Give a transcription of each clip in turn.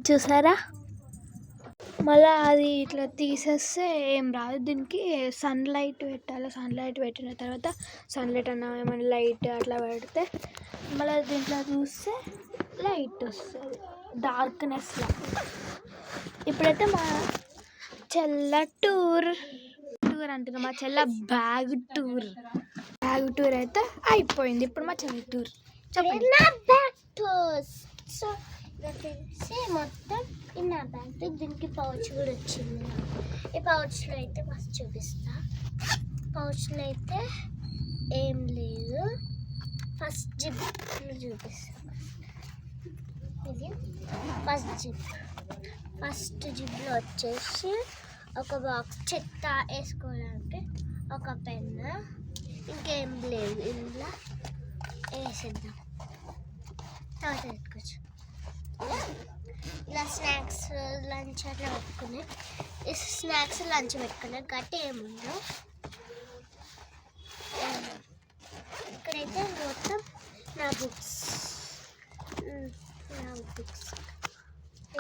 చూసారా, మళ్ళీ అది ఇట్లా తీసేస్తే ఏం రాదు. దీనికి సన్లైట్ పెట్టాలి. సన్లైట్ పెట్టిన తర్వాత సన్లైట్ అన్న ఏమైనా లైట్ అట్లా పెడితే మళ్ళీ దీంట్లో చూస్తే లైట్ వస్తుంది, డార్క్నెస్లో. ఇప్పుడైతే మా చెల్ల టూర్ అంటున్నా, మా చెల్ల బ్యాగ్ టూర్ అయితే అయిపోయింది. ఇప్పుడు మా చెల్ల టూర్ చెప్పండి. సో మొత్తం ఈ నా బ్యాగ్, దీనికి పౌచ్ కూడా వచ్చింది. ఈ పౌచ్లో అయితే ఫస్ట్ చూపిస్తా. పౌచ్లో అయితే ఏం లేదు. ఫస్ట్ జిప్ చూపిస్తా. ఇది ఫస్ట్ జిప్లో వచ్చేసి ఒక బాక్స్, చెత్త వేసుకోవడానికి ఒక పెన్ను, ఇంకేం లేదు. ఇందులో వేసేద్దాం, తర్వాత పెట్టుకోవచ్చు. ఇలా స్నాక్స్ లంచ్ అట్లా పెట్టుకునే, స్నాక్స్ లంచ్ పెట్టుకునే గట్టి ఏముందో. ఇక్కడైతే మొత్తం నా బుక్స్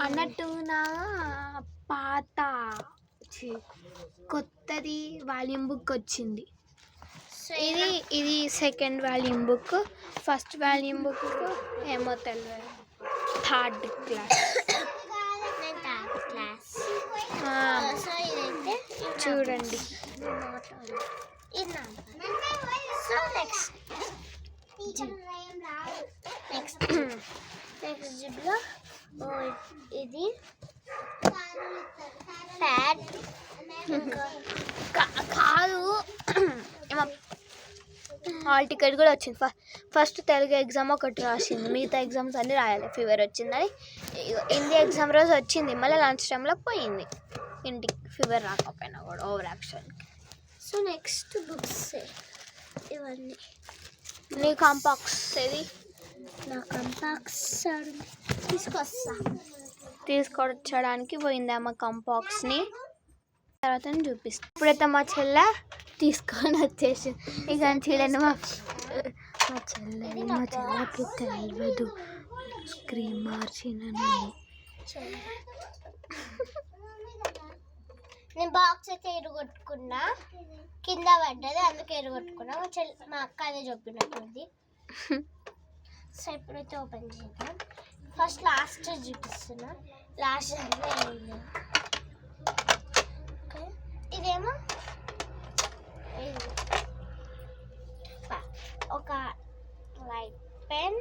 అన్నట్టు నా పాత కొత్తది వాల్యూమ్ బుక్ వచ్చింది. ఇది second volume book. First volume book ఏమో తెలియదు, థర్డ్ క్లాస్. చూడండి. సో నెక్స్ట్ జిప్లో ఇది ప్యాడ్ కాదు, హాల్ టికెట్ కూడా వచ్చింది. ఫస్ట్ తెలుగు ఎగ్జామ్ ఒకటి రాసింది, మిగతా ఎగ్జామ్స్ అన్నీ రాయాలి. ఫీవర్ వచ్చిందని హిందీ ఎగ్జామ్ రోజు వచ్చింది, మళ్ళీ లంచ్ టైంలో పోయింది ఇంటికి. ఫీవర్ రాకపోయినా కూడా ఓవర్ యాక్షన్కి. సో నెక్స్ట్ బుక్స్ ఇవన్నీ. నీ కంపాక్స్ ఏది? నా కంపాక్స్ తీసుకొచ్చడానికి పోయింది అమ్మ కంపాక్స్ని. తర్వాత చూపిస్తాను. ఇప్పుడైతే మా చెల్లె తీసుకొని వచ్చేసింది. ఇక చూడండి, మా చెల్లెకి తెలియదు స్క్రీన్ మార్చిన. నేను బాక్స్ అయితే ఎరుగొట్టుకున్నా, కింద పడ్డది, అందుకే ఎరుగొట్టుకున్నా. మా అక్క అదే చెప్పినట్టుంది. సో ఇప్పుడైతే ఓపెన్ చేద్దాం. ఫస్ట్ లాస్ట్ చూపిస్తున్నా. లాస్ట్ ఇదేమో ఒక లైట్ పెన్,